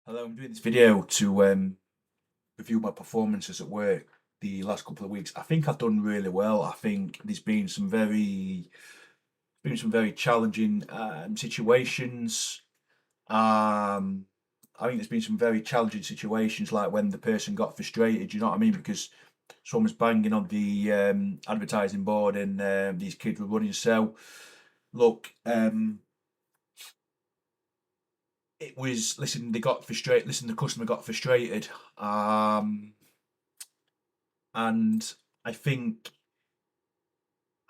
Hello, I'm doing this video to review my performances at work the last couple of weeks. I think I've done really well. I think there's been some very challenging situations. I think there's been some very challenging situations, like when the person got frustrated. You know what I mean? Because someone's banging on the advertising board, and these kids were running. So, look, it was listen. They got frustrated. Listen, the customer got frustrated. And I think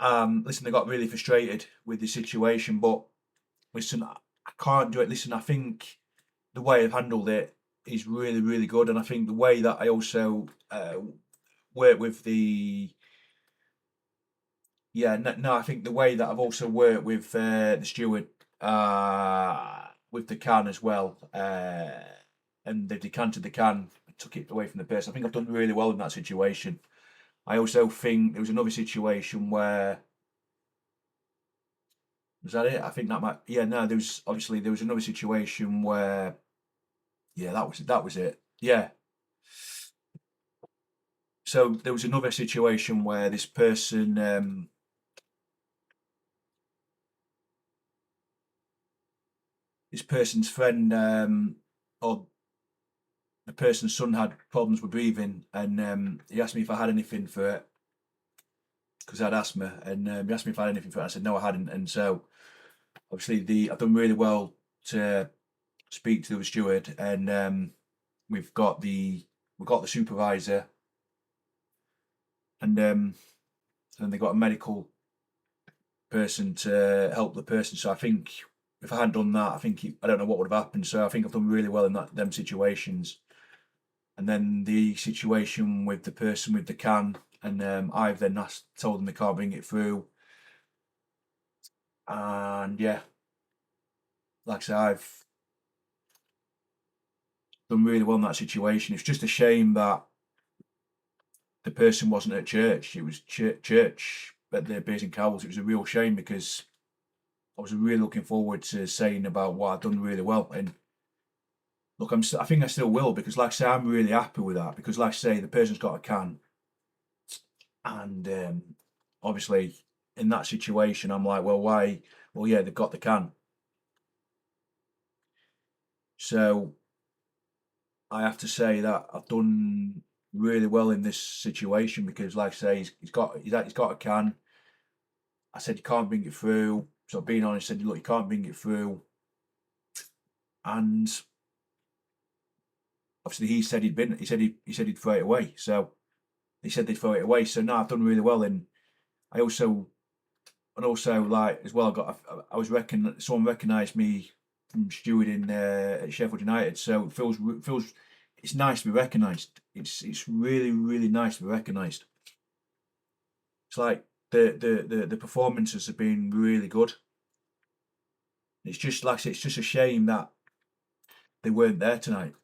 listen, they got really frustrated with the situation, but listen, I can't do it. Listen, I think the way I've handled it is really, really good, and I think the way that I also work with the no, I think the way that I've also worked with the steward with the can as well, and they decanted the can, took it away from the person. I think I've done really well in that situation. I also think there was another situation where was that it? I think that might no, there was another situation where that was it. Yeah. So there was another situation where this person's friend or the person's son had problems with breathing, and he asked me if I had anything for it because I had asthma, and he asked me if I had anything for it. I said no, I hadn't, and so obviously the I've done really well to speak to the steward, and we've got the supervisor, and they got a medical person to help the person. So I think if I hadn't done that, I don't know what would have happened. So I think I've done really well in them situations. And then the situation with the person with the can, and I've then told them they can't bring it through. And yeah, like I said, I've done really well in that situation. It's just a shame that the person wasn't at church. It was church at the Beers and Cowls. It was a real shame because I was really looking forward to saying about what I've done really well. And look, I think I still will, because, like I say, I'm really happy with that. Because, like I say, the person's got a can, and obviously, in that situation, I'm like, well, why? Well, yeah, they've got the can, so I have to say that I've done really well in this situation because, like I say, he's got a can. I said you can't bring it through, so being honest, I said, look, you can't bring it through, and obviously he said he'd throw it away, so they said they'd throw it away. So now I've done really well, and I also like as well. I was someone recognised me from stewarding at Sheffield United, so it feels it's nice to be recognised. It's really, really nice to be recognised. It's like the performances have been really good. It's just like I said, it's just a shame that they weren't there tonight.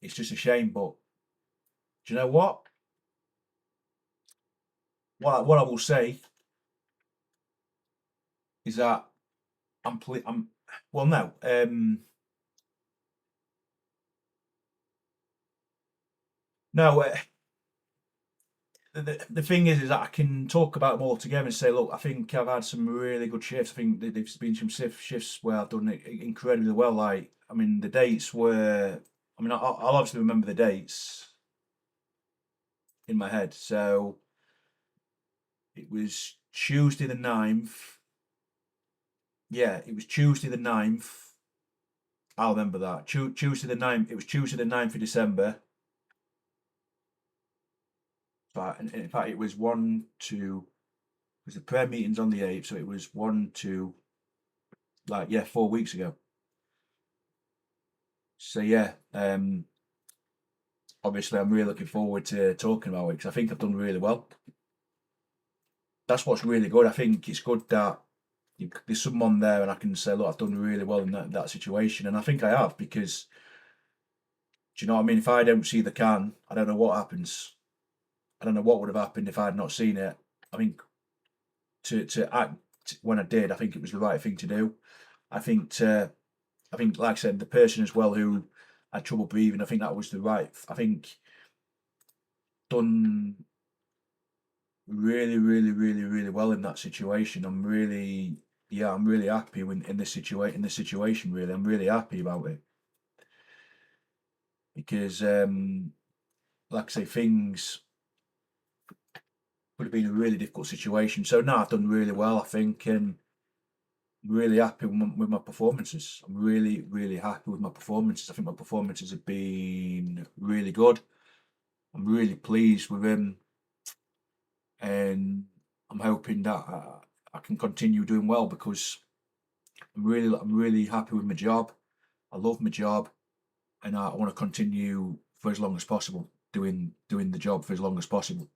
It's just a shame, but do you know what? What I will say is that I'm well, no, no. The thing is that I can talk about them all together and say, look, I think I've had some really good shifts. I think there's been some shifts where I've done it incredibly well. Like, I mean, the dates were, I mean, I'll obviously remember the dates in my head. So it was Tuesday the 9th. Yeah, it was Tuesday the 9th. I'll remember that. Tuesday the 9th. It was Tuesday the 9th of December. But in fact, it was one, two, because the prayer meeting's on the 8th. So it was one, two, like, yeah, 4 weeks ago. So yeah, obviously I'm really looking forward to talking about it because I think I've done really well. That's what's really good. I think it's good that there's someone there and I can say, look, I've done really well in that situation, and I think I have because do you know what I mean? If I don't see the can, I don't know what happens. I don't know what would have happened if I had not seen it. I think to act when I did, I think it was the right thing to do. I think like I said, the person as well who had trouble breathing. I think that was the right. I think done really, really, really, really well in that situation. I'm really, yeah, I'm really happy in this situation. Really, I'm really happy about it because, like I say, things would have been a really difficult situation. So now I've done really well, I think, and I'm really happy with my performances. I'm really, really happy with my performances. I think my performances have been really good. I'm really pleased with them, and I'm hoping that I can continue doing well because I'm really happy with my job. I love my job, and I want to continue for as long as possible doing the job for as long as possible.